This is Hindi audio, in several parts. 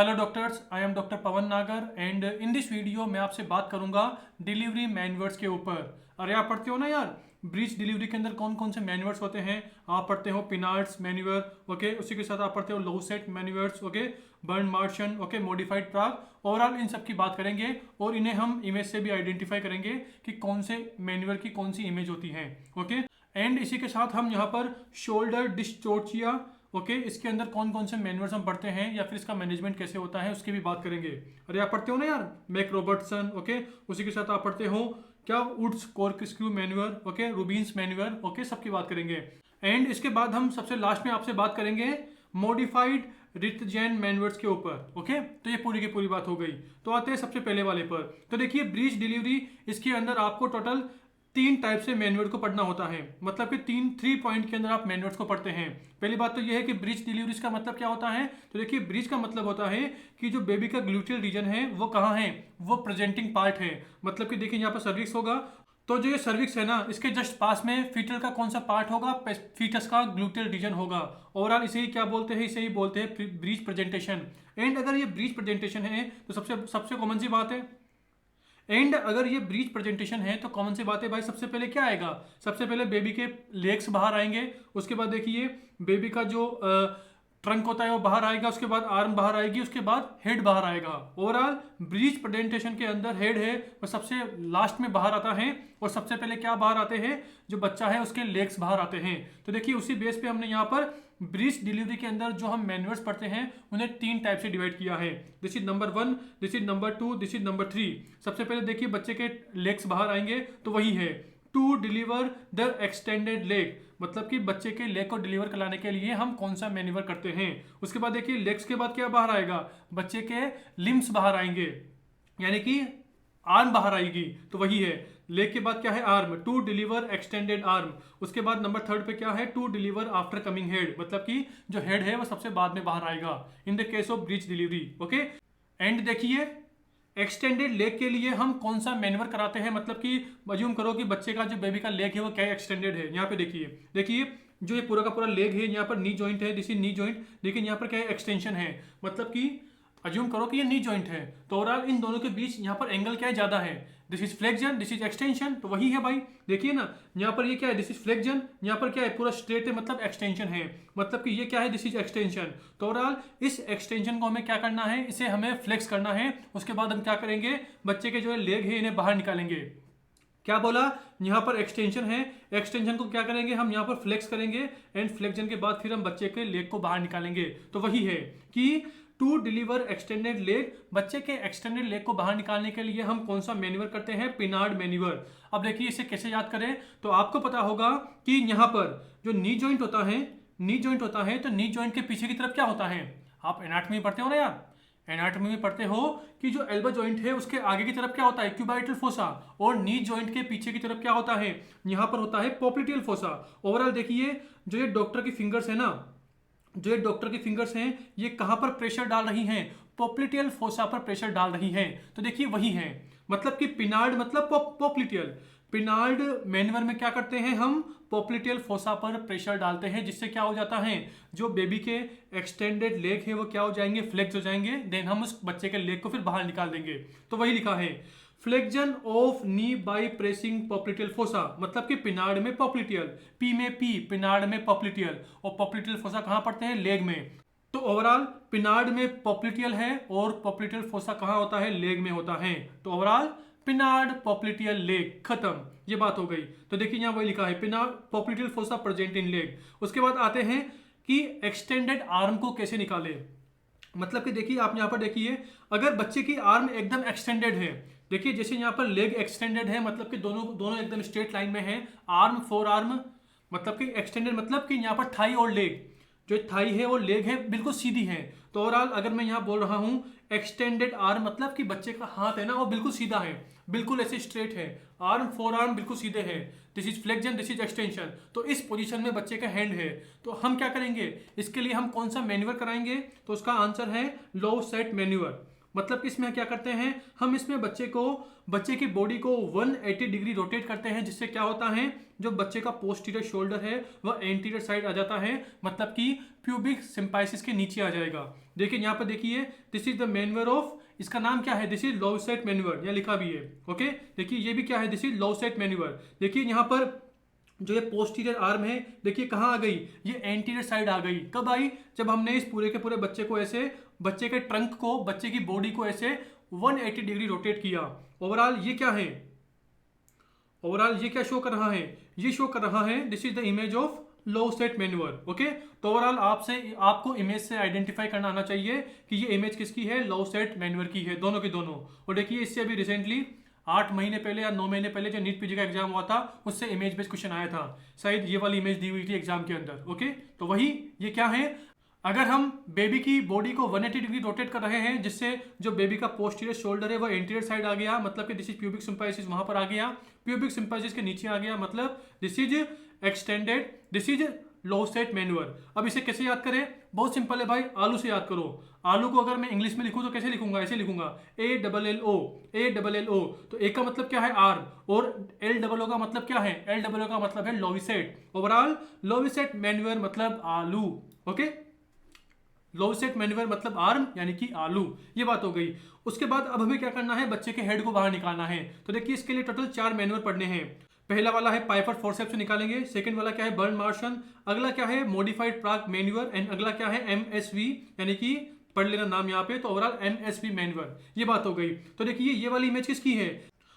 Hello doctors, I am doctor Pawan Nagar and in this video मैं आपसे बात करूंगा डिलीवरी मैन्युअर्स के ऊपर। अरे आप पढ़ते हो ना यार, ब्रीच डिलीवरी के अंदर कौन कौन से मैन्युअर्स होते हैं। आप पढ़ते हो पिनार्ड्स मैन्युअर, ओके, उसी के साथ आप पढ़ते हो Lovset manoeuvres, okay, Burns Marshall, okay, modified Prague. Overall इन सब की बात करेंगे और इन्हें हम इमेज से भी आइडेंटिफाई करेंगे कि कौन से मैन्युअर की कौन सी इमेज होती है, ओके। एंड इसी के साथ हम यहाँ पर शोल्डर डिस्टोर्चिया, ओके, इसके अंदर कौन कौन से मैन्युअर्स हम पढ़ते हैं या फिर इसका मैनेजमेंट कैसे होता है उसकी भी बात करेंगे। अरे आप पढ़ते हो ना यार मैक रॉबर्टसन, ओके, उसी के साथ आप पढ़ते हो क्या Woods corkscrew manoeuvre, okay, Rubin's manoeuvre, okay, सबकी बात करेंगे। एंड इसके बाद हम सबसे लास्ट में आपसे बात करेंगे मॉडिफाइड रिथजेन मैन्युअर्स के ऊपर, ओके। तो ये पूरी की पूरी बात हो गई। तो आते हैं सबसे पहले वाले पर। तो देखिए ब्रीच डिलीवरी, इसके अंदर आपको टोटल 3 टाइप से मैन्युअल को पढ़ना होता है, मतलब कि 3 पॉइंट के अंदर आप मैन्युअल्स को पढ़ते हैं। पहली बात तो यह है कि ब्रीच डिलीवरीज का मतलब क्या होता है। तो देखिए ब्रीच का मतलब होता है कि जो बेबी का ग्लूटियल रीजन है वो कहाँ है, वो प्रेजेंटिंग पार्ट है। मतलब कि देखिए यहाँ पर सर्विक्स होगा, तो जो ये सर्विक्स है ना, इसके जस्ट पास में फीटल का कौन सा पार्ट होगा, फीटस का ग्लूटियल रीजन होगा। ओवरऑल इसे ही क्या बोलते हैं, इसे ही बोलते हैं ब्रीच प्रेजेंटेशन। एंड अगर ये ब्रीच प्रेजेंटेशन है तो सबसे सबसे कॉमन सी बात है। एंड अगर ये ब्रीच प्रेजेंटेशन है तो कॉमन सी बात है भाई, सबसे पहले क्या आएगा, सबसे पहले बेबी के लेग्स बाहर आएंगे। उसके बाद देखिए बेबी का जो ट्रंक होता है वो बाहर आएगा, उसके बाद आर्म बाहर आएगी, उसके बाद हेड बाहर आएगा। ओवरऑल ब्रीच प्रेजेंटेशन के अंदर हेड है वो सबसे लास्ट में बाहर आता है, और सबसे पहले क्या बाहर आते हैं, जो बच्चा है उसके लेग्स बाहर आते हैं। तो देखिए उसी बेस पे हमने यहाँ पर ब्रीच डिलीवरी के अंदर जो हम मैन्युअर्स पढ़ते हैं उन्हें 3 टाइप से डिवाइड किया है। This is number 1, this is number 2, this is number 3। सबसे पहले देखिए बच्चे के लेग्स बाहर आएंगे तो वही है to deliver the extended leg, मतलब कि बच्चे के लेग को डिलीवर कराने के लिए हम कौन सा मैन्युअर करते हैं। उसके बाद देखिए लेग्स के बाद क्या बाहर आएगा, बच्चे के लिम्स बाहर आएंगे, यानी कि आर्म बाहर आएगी, तो वही है। लेग के बाद क्या है, arm, to deliver extended arm. उसके बाद नंबर 3 पे क्या है, to deliver after coming head, मतलब कि जो हेड है वो सबसे बाद में बाहर आएगा in the case of breach delivery, okay. And देखिए एक्सटेंडेड लेग के लिए हम कौन सा मैन्युअर कराते हैं, मतलब कि अज्यूम करो कि बच्चे का जो बेबी का लेग है वो क्या एक्सटेंडेड है। यहाँ पे देखिए देखिए जो ये पूरा का पूरा लेग है, यहाँ पर नी जॉइंट है, दिस इज नी जॉइंट, लेकिन यहाँ पर क्या है, एक्सटेंशन है। मतलब कि अज्यूम करो कि ये नी जॉइंट है, तो ओवरऑल इन दोनों के बीच यहाँ पर एंगल क्या है, ज्यादा है। This is flexion, this is extension, तो वही है भाई। देखिए ना यहाँ पर ये क्या है, दिस इज फ्लेक्जन, यहाँ पर क्या है, पूरा स्ट्रेट है, मतलब एक्सटेंशन है। मतलब कि ये क्या है, दिस इज एक्सटेंशन। तो ओवरऑल इस एक्सटेंशन को हमें क्या करना है, इसे हमें फ्लेक्स करना है। उसके बाद हम क्या करेंगे, बच्चे के जो लेग है इन्हें बाहर निकालेंगे। क्या बोला, यहाँ पर एक्सटेंशन है, एक्सटेंशन को क्या करेंगे हम यहाँ पर फ्लेक्स करेंगे, एंड फ्लेक्शन के बाद फिर हम बच्चे के लेग को बाहर निकालेंगे। तो वही है कि टू डिलीवर एक्सटेंडेड लेग, बच्चे के एक्सटेंडेड लेग को बाहर निकालने के लिए हम कौन सा मैन्युअर करते हैं, पिनार्ड मैन्युअर। अब देखिए इसे कैसे याद करें, तो आपको पता होगा कि यहाँ पर जो नी जॉइंट होता है, नी जॉइंट होता है, तो नी जॉइंट के पीछे की तरफ क्या होता है, आप एनाटॉमी पढ़ते हो ना यार, एनाटॉमी में पढ़ते हो कि जो एल्बो जॉइंट है उसके आगे की तरफ क्या होता है, क्यूबाइटल फोसा, और नी जॉइंट के पीछे की तरफ क्या होता है, यहाँ पर होता है पोप्लिटियल फोसा। ओवरऑल देखिए जो ये डॉक्टर की फिंगर्स है ना, जो ये डॉक्टर की फिंगर्स हैं, ये कहां पर प्रेशर डाल रही हैं, पोप्लिटियल फोसा पर प्रेशर डाल रही हैं। तो देखिए वही है, मतलब कि पिनार्ड मतलब पोप्लिटियल, पिनार्ड मैन्युअर में क्या करते हैं हम, पोप्लिटियल फोसा पर प्रेशर डालते हैं, जिससे क्या हो जाता है, जो बेबी के एक्सटेंडेड लेग है वो क्या हो जाएंगे, फ्लेक्स हो जाएंगे। देन हम उस बच्चे के लेग को फिर बाहर निकाल देंगे। तो वही लिखा है flexion of knee by pressing popliteal fossa, मतलब कि पिनार्ड में पोप्लिटियल, पी में पी, पिनार्ड में पोप्लिटियल, और पोप्लिटियल फोसा कहाँ पड़ते हैं, लेग में। तो ओवरऑल पिनार्ड में पोप्लिटियल है और पोप्लिटियल फोसा कहाँ होता है, लेग में होता है। तो ओवरऑल पिनार्ड पोप्लिटियल लेग, खत्म, ये बात हो गई। तो देखिए यहाँ वही लिखा है Pinard popliteal fossa present in leg. उसके बाद आते हैं कि एक्सटेंडेड आर्म को कैसे निकाले। मतलब कि देखिए आप यहाँ पर देखिए अगर बच्चे की आर्म एकदम एक्सटेंडेड है, देखिए जैसे यहाँ पर लेग एक्सटेंडेड है, मतलब कि दोनों दोनों एकदम स्ट्रेट लाइन में है, आर्म फोर आर्म, मतलब कि एक्सटेंडेड, मतलब कि यहाँ पर थाई और लेग, जो थाई है और लेग है बिल्कुल सीधी है। तो ओवरऑल अगर मैं यहाँ बोल रहा हूँ एक्सटेंडेड आर्म, मतलब कि बच्चे का हाथ है ना वो बिल्कुल सीधा है, बिल्कुल ऐसे स्ट्रेट है, आर्म फोर आर्म बिल्कुल सीधे है, this is flexion, this is extension. तो इस पोजीशन में बच्चे का हैंड है। तो हम क्या करेंगे, इसके लिए हम कौन सा मैन्युअर कराएंगे, तो उसका आंसर है लो सेट मैन्युअर। मतलब इसमें क्या करते हैं हम, इसमें बच्चे की बॉडी को 180 डिग्री रोटेट करते हैं, जिससे क्या होता है, जो बच्चे का पोस्टीरियर शोल्डर है वह एंटीरियर साइड आ जाता है, मतलब कि प्यूबिक सिम्पाइसिस के नीचे आ जाएगा। देखिए यहाँ पर देखिए, this is the manure of, इसका नाम क्या है, दिस इज लॉवसेट मैन्युअर, यहाँ लिखा भी है। ओके, देखिए ये भी क्या है, दिस इज लॉवसेट मैन्युअर। देखिए यहाँ पर जो ये पोस्टीरियर आर्म है, देखिए कहाँ आ गई, ये एंटीरियर साइड आ गई। कब आई, जब हमने इस पूरे के पूरे बच्चे को ऐसे, बच्चे के ट्रंक को, बच्चे की बॉडी को ऐसे 180 डिग्री रोटेट किया। ओवरऑल ये क्या है, ओवरऑल ये क्या शो कर रहा है, ये शो कर रहा है this is the image of Lovset manoeuvre. Okay, तो ओवरऑल आपको इमेज से आइडेंटिफाई करना आना चाहिए कि ये इमेज किसकी है, लॉवसेट मैन्युअर की है, दोनों की दोनों। और देखिए इससे अभी रिसेंटली 8 महीने पहले या 9 महीने पहले जो नीट पीजी का एग्जाम हुआ था, उससे इमेज बेस्ड क्वेश्चन आया था, शायद ये वाली इमेज दी हुई थी एग्जाम के अंदर। ओके, तो वही ये क्या है, अगर हम बेबी की बॉडी को 180 डिग्री रोटेट कर रहे हैं, जिससे जो बेबी का पोस्टीरियर शोल्डर है वो एंटीरियर साइड आ गया, मतलब कि दिस इज प्यूबिक सिम्पाइसिस, वहां पर आ गया, प्यूबिक सिम्पाइसिस के नीचे आ गया, मतलब this is extended, this is Lovset manoeuvre. अब इसे कैसे याद करें, बहुत सिंपल है भाई, आलू से याद करो। आलू को अगर मैं इंग्लिश में लिखूं तो कैसे लिखूंगा, ऐसे लिखूंगा ALLO, ALLO। तो ए का मतलब क्या है, आर, और LOO का मतलब क्या है, LOO का मतलब है लॉविसेट। ओवरऑल लॉविसेट मैन्युअर मतलब आलू। ओके, लॉवसेट मैन्युअर मतलब आर्म यानी कि आलू, ये बात हो गई। उसके बाद अब हमें क्या करना है, बच्चे के हेड को बाहर निकालना है। तो देखिए इसके लिए टोटल 4 मैन्युअर पढ़ने हैं। पहला वाला है पाइपर फोर्सेप्स से निकालेंगे, सेकंड वाला क्या है बर्न मार्शन, अगला क्या है मॉडिफाइड प्राग मैन्युअर, एंड अगला क्या है MSV, यानी कि पढ़ लेना नाम यहाँ पे, तो ओवरऑल MSV मैन्युअर, ये बात हो गई। तो देखिए ये वाली इमेज किसकी है,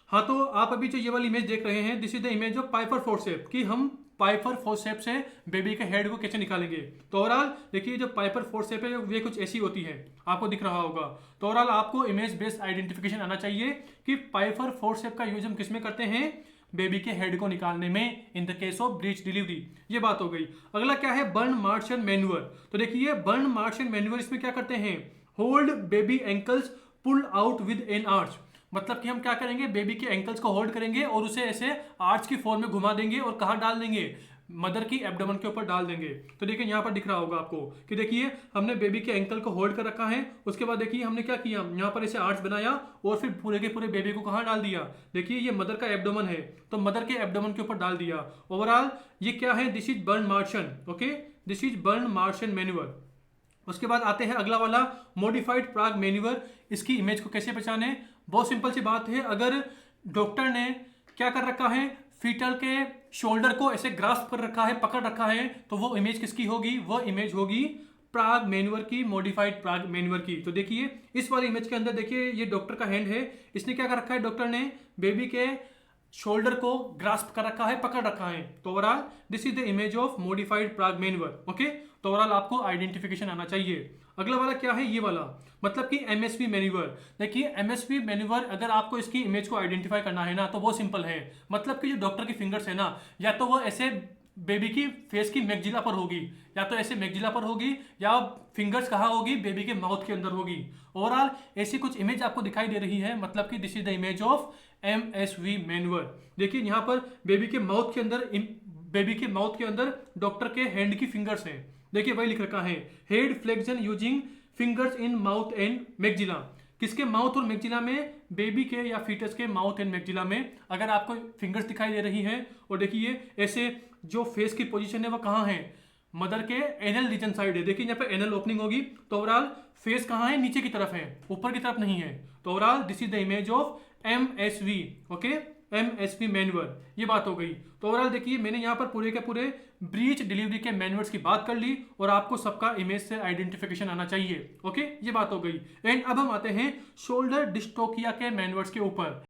हाँ तो आप अभी जो ये वाली इमेज देख रहे हैं, this is the image of Piper forceps, कि हम पाइपर फोर्सेप से बेबी के हेड को कैसे निकालेंगे। तो ओवरऑल देखिए जो पाइपर फोर्सेप है वे कुछ ऐसी होती है, आपको दिख रहा होगा। तो ओवरऑल आपको इमेज बेस्ड आइडेंटिफिकेशन आना चाहिए कि पाइपर फोर्सेप का यूज हम किसमें करते हैं, बेबी के हेड को निकालने में, in the case of breach delivery, ये बात हो गई। अगला क्या है बर्न मार्शन मैन्युअर। तो देखिए बर्न मार्शन मैन्युअर, इसमें क्या करते हैं, hold baby ankles pull out with an arch, मतलब कि हम क्या करेंगे, बेबी के एंकल्स को होल्ड करेंगे और उसे ऐसे आर्च की फॉर्म में घुमा देंगे और कहाँ डाल देंगे, मदर की एब्डोमेन के ऊपर डाल देंगे। तो देखिए यहाँ पर दिख रहा होगा आपको कि देखिए हमने बेबी के एंकल को होल्ड कर रखा है, उसके बाद देखिए हमने क्या किया, यहाँ पर ऐसे आर्च बनाया और फिर पूरे के पूरे बेबी को कहाँ डाल दिया, देखिए ये मदर का एब्डोमेन है, तो मदर के एब्डोमेन के ऊपर डाल दिया। ओवरऑल ये क्या है, this is Burns Marshall. Okay, this is Burns Marshall manoeuvre. उसके बाद आते हैं अगला वाला मॉडिफाइड प्राग मैन्युअर। इसकी इमेज को कैसे पहचाने, बहुत सिंपल सी बात है, अगर डॉक्टर ने क्या कर रखा है, फीटल के शोल्डर को ऐसे ग्रास्प कर रखा है, पकड़ रखा है, तो वो इमेज किसकी होगी, वो इमेज होगी प्राग मैन्युअर की, मॉडिफाइड प्राग मैन्युअर की। तो देखिए इस वाली इमेज के अंदर देखिए ये डॉक्टर का हैंड है, इसने क्या कर रखा है, डॉक्टर ने बेबी के शोल्डर को ग्रास्प कर रखा है, पकड़ रखा है। तो overall this is the image of modified Prague manure. Okay, तो ओवरऑल आपको आइडेंटिफिकेशन आना चाहिए। अगला वाला क्या है, ये वाला, मतलब कि MSV मैन्युअर। देखिए MSV मैन्युअर, अगर आपको इसकी इमेज को आइडेंटिफाई करना है ना, तो वो सिंपल है, मतलब कि जो डॉक्टर की फिंगर्स है ना, या तो वो ऐसे बेबी की फेस की मैगजिला पर होगी, या तो ऐसे मैगजिला पर होगी, या फिंगर्स कहाँ होगी, बेबी के माउथ के अंदर होगी। ओवरऑल ऐसी कुछ इमेज आपको दिखाई दे रही है, मतलब कि this is the image of MSV manure. देखिए यहाँ पर बेबी के माउथ के अंदर, बेबी के माउथ के अंदर डॉक्टर के हैंड की फिंगर्स हैं, देखिए वही लिख रखा है, head flexion using fingers in mouth and maxilla. किसके माउथ और मैगजिला में, बेबी के या फीटस के माउथ एंड मैगजिला में अगर आपको फिंगर्स दिखाई दे रही हैं, और देखिए ऐसे जो फेस की पोजीशन है वो कहाँ है, मदर के एनल रीजन साइड है। देखिए यहाँ पे एनल ओपनिंग होगी, तो ओवरऑल फेस कहाँ है, नीचे की तरफ है, ऊपर की तरफ नहीं है। तो overall this is the image of MSV। Okay, MSV manure, ये बात हो गई। तो ओवरऑल देखिए मैंने यहाँ पर पूरे के पूरे ब्रीच डिलीवरी के मैन्युअर्स की बात कर ली, और आपको सबका इमेज से आइडेंटिफिकेशन आना चाहिए। ओके, ये बात हो गई। एंड अब हम आते हैं शोल्डर डिस्टोकिया के मैन्युअर्स के ऊपर।